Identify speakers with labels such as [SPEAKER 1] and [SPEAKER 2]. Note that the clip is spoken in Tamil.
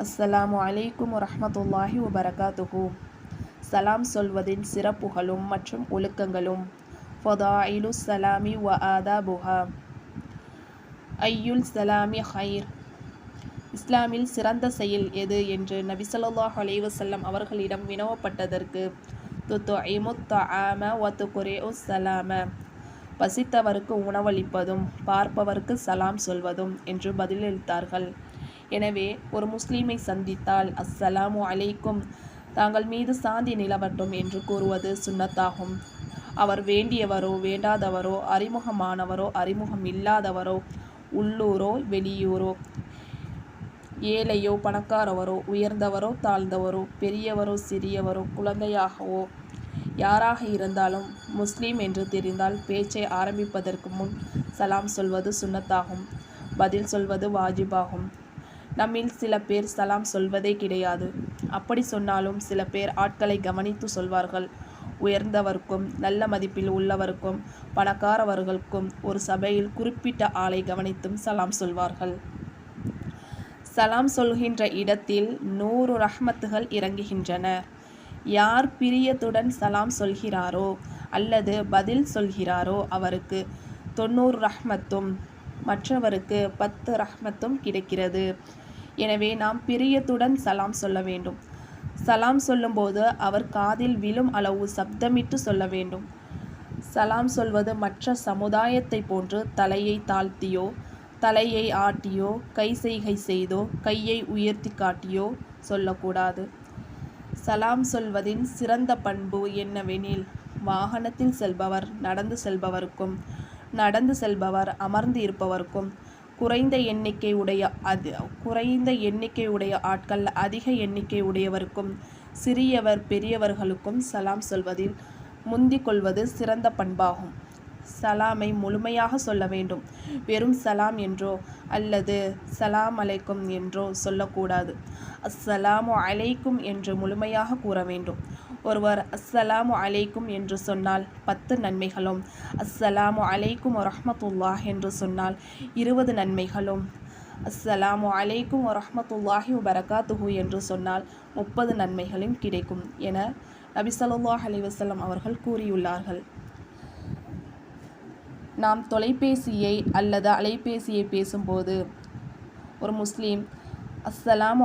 [SPEAKER 1] அஸ்ஸலாமு அலைக்கும் வரஹ்மத்துல்லாஹி வபரகாத்துஹு. சலாம் சொல்வதின் சிறப்புகளும் மற்றும் ஒழுக்கங்களும். ஃபதாயிலு ஸலாமி வ ஆதாபுஹா. ஐயுல் ஸலாமி ஹைர். இஸ்லாமில் சிறந்த செயல் எது என்று நபி ஸல்லல்லாஹு அலைஹி வஸல்லம் அவர்களிடம் வினவப்பட்டதற்கு துத்இமுத் தஆம வ துக்ரிஉஸ் ஸலாம, பசித்தவருக்கு உணவளிப்பதும் பார்ப்பவருக்கு சலாம் சொல்வதும் என்று பதிலளித்தார்கள். எனவே ஒரு முஸ்லீமை சந்தித்தால் அஸ்ஸலாமு அலைக்கும், தாங்கள் மீது சாந்தி நிலவட்டும் என்று கூறுவது சுன்னத்தாகும். அவர் வேண்டியவரோ வேண்டாதவரோ, அறிமுகமானவரோ அறிமுகம் இல்லாதவரோ, உள்ளூரோ வெளியூரோ, ஏழையோ பணக்காரவரோ, உயர்ந்தவரோ தாழ்ந்தவரோ, பெரியவரோ சிறியவரோ, குழந்தையாகவோ யாராக இருந்தாலும் முஸ்லீம் என்று தெரிந்தால் பேச்சை ஆரம்பிப்பதற்கு முன் சலாம் சொல்வது சுன்னத்தாகும். பதில் சொல்வது வாஜிபாகும். நம்மில் சில பேர் சலாம் சொல்வதே கிடையாது. அப்படி சொன்னாலும் சில பேர் ஆட்களை கவனித்து சொல்வார்கள். உயர்ந்தவர்க்கும் நல்ல மதிப்பில் உள்ளவர்க்கும் பணக்காரவர்களுக்கும் ஒரு சபையில் குறிப்பிட்ட ஆளை கவனித்தும் சலாம் சொல்வார்கள். சலாம் சொல்கின்ற இடத்தில் 100 ரஹ்மத்துகள் இறங்குகின்றன. யார் பிரியத்துடன் சலாம் சொல்கிறாரோ அல்லது பதில் சொல்கிறாரோ அவருக்கு 90 ரஹ்மத்தும் மற்றவருக்கு 10 ரஹ்மத்தும் கிடைக்கிறது. எனவே நாம் பிரியத்துடன் சலாம் சொல்ல வேண்டும். சலாம் சொல்லும்போது அவர் காதில் விழும் அளவு சப்தமிட்டு சொல்ல வேண்டும். சலாம் சொல்வது மற்ற சமுதாயத்தை போன்று தலையை தாழ்த்தியோ, தலையை ஆட்டியோ, கை செய்கை செய்தோ, கையை உயர்த்தி காட்டியோ சொல்லக்கூடாது. சலாம் சொல்வதின் சிறந்த பண்பு என்னவெனில், வாகனத்தில் செல்பவர் நடந்து செல்பவருக்கும், நடந்து செல்பவர் அமர்ந்து இருப்பவருக்கும், குறைந்த எண்ணிக்கை உடைய ஆட்கள் அதிக எண்ணிக்கை உடையவருக்கும், சிறியவர் பெரியவர்களுக்கும் சலாம் சொல்வதில் முந்திக் கொள்வது சிறந்த பண்பாகும். சலாமை முழுமையாக சொல்ல வேண்டும். வெறும் சலாம் என்றோ அல்லது சலாம் அலைக்கும் என்றோ சொல்லக்கூடாது. அஸ்ஸலாமு அலைக்கும் என்று முழுமையாக கூற வேண்டும். ஒருவர் அஸ்ஸலாமு அலைக்கும் என்று சொன்னால் 10 நன்மைகளும், அஸ்ஸலாமு அலைக்கும் வரஹ்மத்துல்லாஹ் என்று சொன்னால் 20 நன்மைகளும், அஸ்ஸலாமு அலைக்கும் வரஹ்மத்துல்லாஹி வபரகாத்துஹு என்று சொன்னால் 30 நன்மைகளும் கிடைக்கும் என நபி ஸல்லல்லாஹு அலைஹி வஸல்லம் அவர்கள் கூறியுள்ளார்கள். நாம் தொலைபேசியை அல்லது அலைபேசியை பேசும்போது ஒரு முஸ்லீம் அஸ்ஸலாமு